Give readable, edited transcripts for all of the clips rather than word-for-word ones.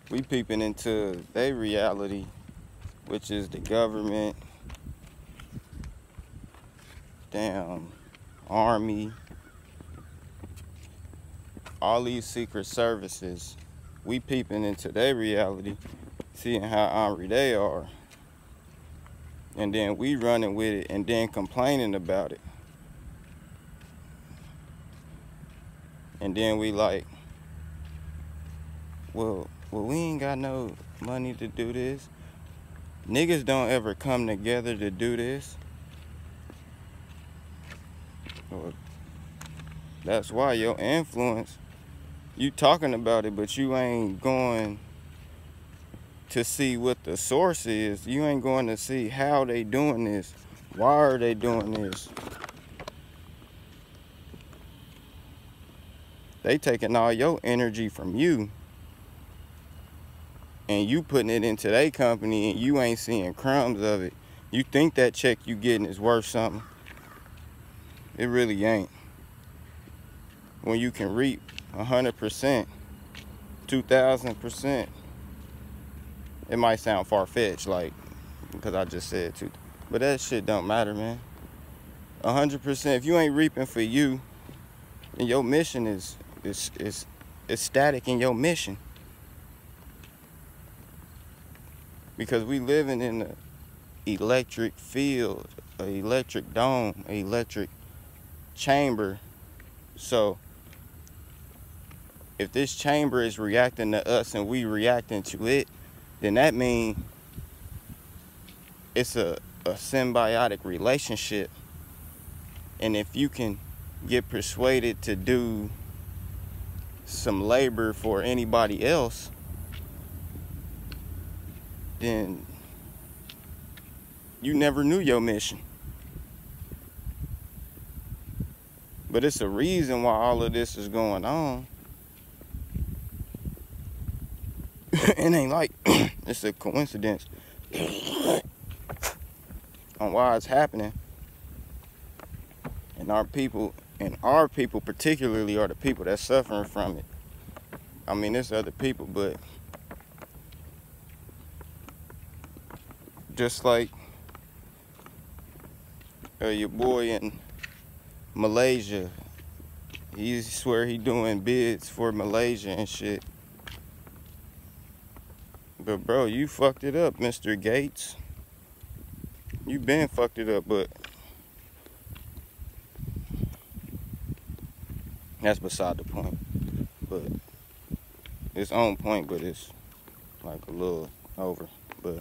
We peeping into their reality, which is the government, damn, army, all these secret services. We peeping into their reality, seeing how ornery they are. And then we running with it and then complaining about it. And then we like, well, we ain't got no money to do this. Niggas don't ever come together to do this. Well, that's why your influence, you talking about it, but you ain't going to see what the source is. You ain't going to see how they doing this. Why are they doing this? They taking all your energy from you and you putting it into their company and you ain't seeing crumbs of it. You think that check you getting is worth something. It really ain't. When you can reap 100%, 2,000%, it might sound far-fetched, like, because I just said two, but that shit don't matter, man. 100%, if you ain't reaping for you, then your mission is static in your mission. Because we living in an electric field, an electric dome, an electric chamber. So if this chamber is reacting to us and we reacting to it, then that means it's a symbiotic relationship. And if you can get persuaded to do some labor for anybody else, then you never knew your mission. But it's a reason why all of this is going on. It ain't like it's a coincidence on why it's happening. And our people particularly are the people that's suffering from it. I mean, there's other people, but just like your boy in Malaysia, he swear he doing bids for Malaysia and shit. But bro, you fucked it up, Mr. Gates. You been fucked it up, but that's beside the point. But it's on point, but it's like a little over. But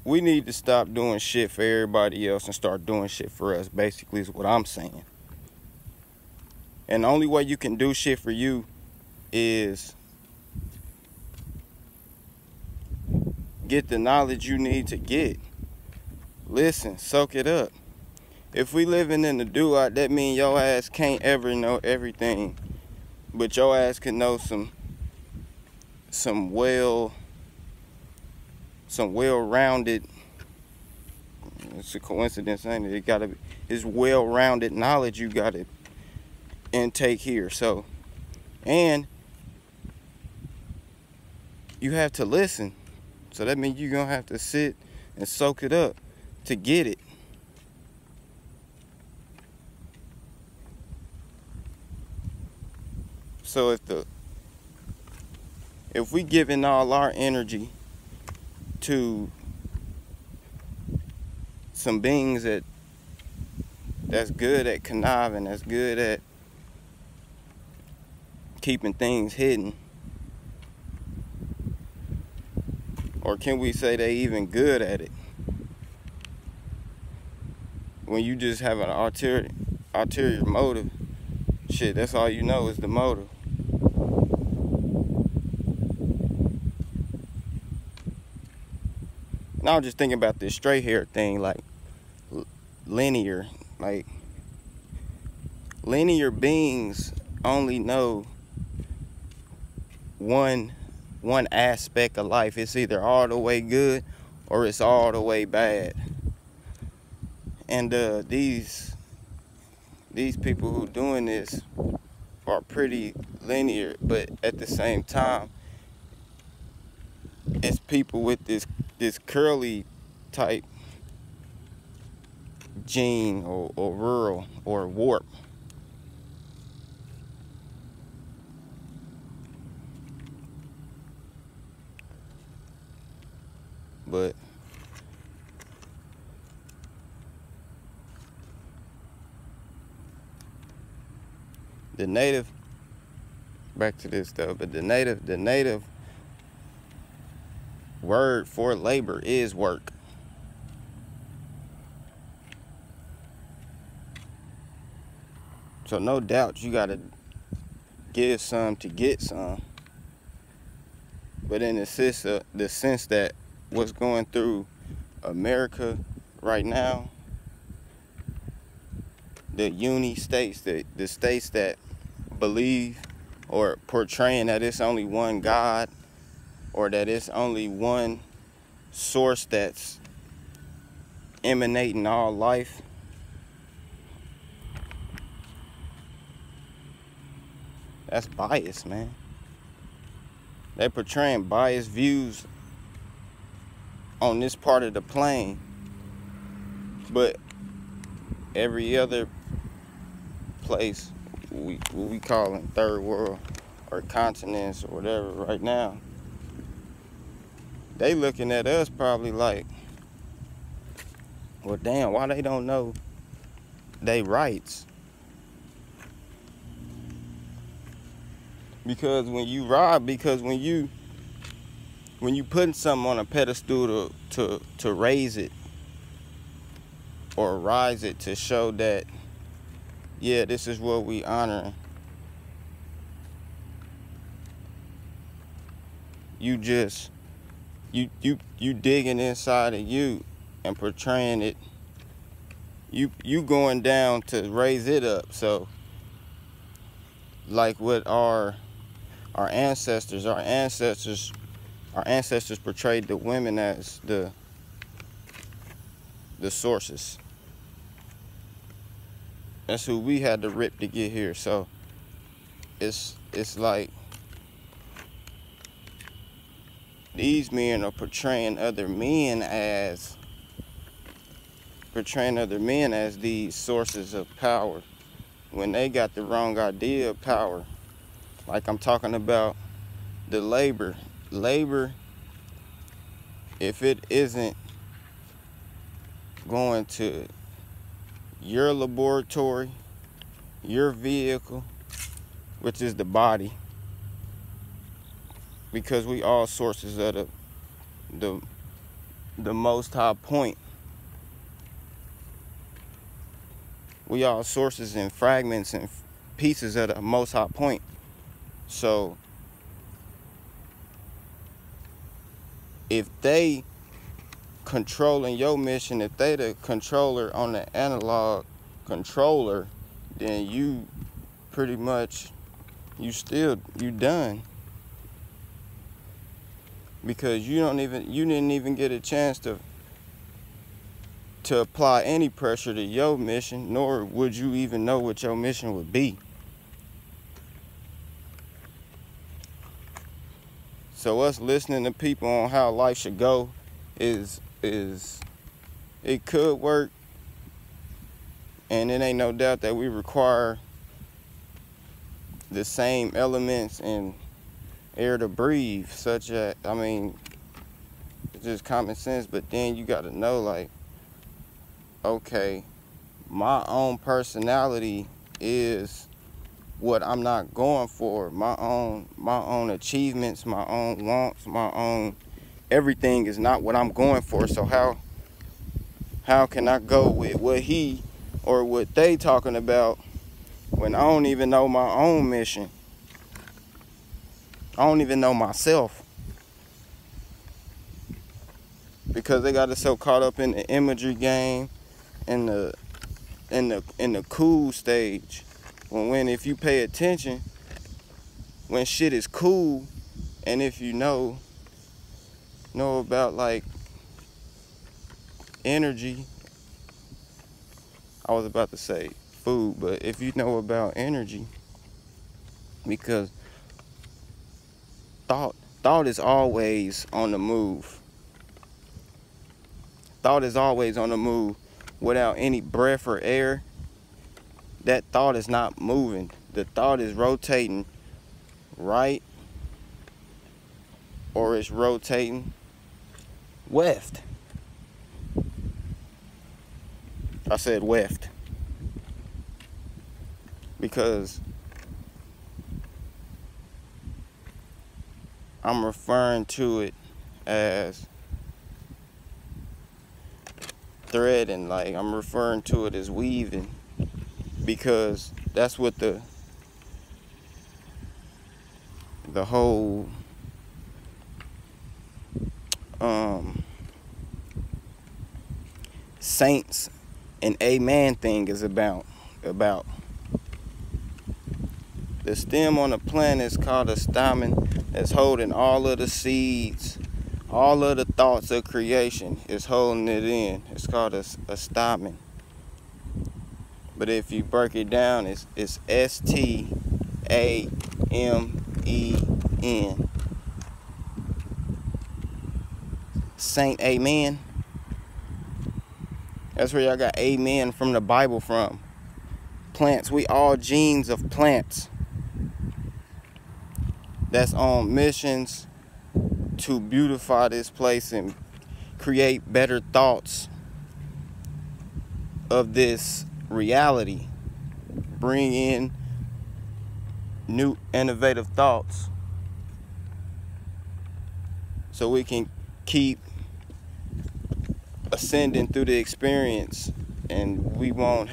we need to stop doing shit for everybody else and start doing shit for us, basically, is what I'm saying. And the only way you can do shit for you is get the knowledge you need to get. Listen, soak it up. If we living in the do-out, that means your ass can't ever know everything. But your ass can know some well-rounded, it's a coincidence, ain't it? It gotta be, it's well-rounded knowledge you gotta intake here. So, and you have to listen. So that means you're gonna have to sit and soak it up to get it. So if we giving all our energy to some beings that's good at conniving, that's good at keeping things hidden, or can we say they even good at it? When you just have an ulterior motive, shit, that's all you know is the motive. And I was just thinking about this straight hair thing, like linear beings only know one aspect of life. It's either all the way good or it's all the way bad. And these these people who doing this are pretty linear, but at the same time, it's people with this curly type gene or rural or warp. But the native, back to this though, but the native word for labor is work. So no doubt you gotta give some to get some. But in the sense that what's going through America right now, the uni states, the states that believe or portraying that it's only one God or that it's only one source that's emanating all life, that's bias, man. They're portraying biased views on this part of the plane, but every other place, what we call in third world or continents or whatever right now, they looking at us probably like, well, damn, why they don't know they rights? Because when you putting something on a pedestal to raise it or rise it to show that, yeah, this is what we honoring, you digging inside of you and portraying it, you going down to raise it up. So like what our ancestors portrayed the women as the sources. That's who we had to rip to get here. So it's like these men are portraying other men as these sources of power when they got the wrong idea of power. Like I'm talking about the labor, if it isn't going to your laboratory, your vehicle, which is the body, because we all sources of the most high point. We all sources and fragments and pieces of the most high point. So if they controlling your mission, if they the controller on the analog controller, then you pretty much, you done. Because you didn't even get a chance to apply any pressure to your mission, nor would you even know what your mission would be. So us listening to people on how life should go is it could work, and it ain't no doubt that we require the same elements and air to breathe, such as, I mean, it's just common sense. But then you got to know, like, okay, my own personality is what I'm not going for. My own achievements, my own wants, my own everything is not what I'm going for. So how can I go with what he or what they talking about when I don't even know my own mission? I don't even know myself, because they got us so caught up in the imagery game and the cool stage. When if you pay attention, when shit is cool, and if you know about like energy, I was about to say food, but if you know about energy, because thought is always on the move. Thought is always on the move. Without any breath or air, that thought is not moving. The thought is rotating right, or it's rotating left. I said left because I'm referring to it as threading, like I'm referring to it as weaving, because that's what the whole saints and amen thing is about. The stem on the plant is called a stamen. It's holding all of the seeds, all of the thoughts of creation. It's holding it in. It's called a stamen. But if you break it down, it's S-T-A-M-E-N. Saint Amen. That's where y'all got amen from the Bible from. Plants, we all genes of plants that's on missions to beautify this place and create better thoughts of this reality. Bring in new innovative thoughts so we can keep ascending through the experience, and we won't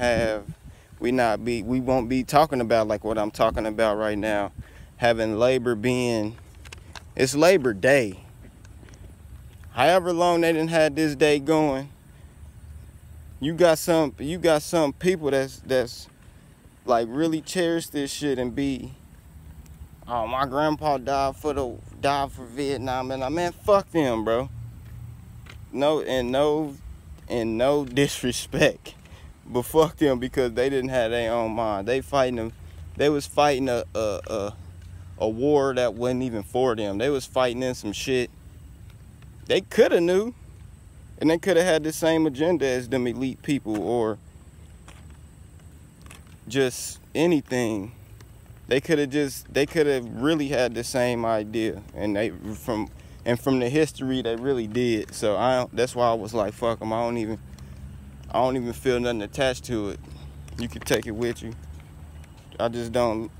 be talking about like what I'm talking about right now, having labor being, it's Labor Day. However long they done had this day going, you got some people that's like really cherish this shit and be, oh, my grandpa died for Vietnam, and man, fuck them, bro. No disrespect, but fuck them, because they didn't have their own mind. They was fighting a war that wasn't even for them. They was fighting in some shit they could have knew, and they could have had the same agenda as them elite people, or just anything. They could have really had the same idea, and from the history they really did. So that's why I was like, fuck them. I don't even feel nothing attached to it. You can take it with you. I just don't.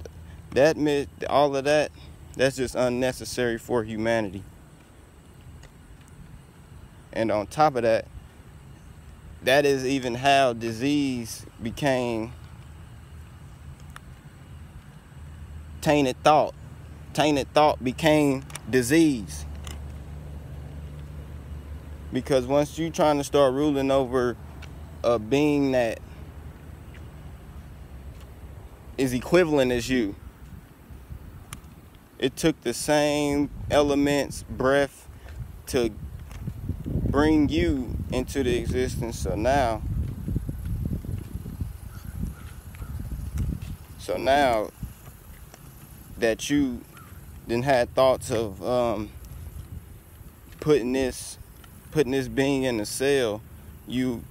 All of that, that's just unnecessary for humanity. And on top of that, that is even how disease became tainted thought. Tainted thought became disease. Because once you trying to start ruling over a being that is equivalent as you, it took the same elements, breath, to bring you into the existence. So now that you then had thoughts of putting this being in a cell, you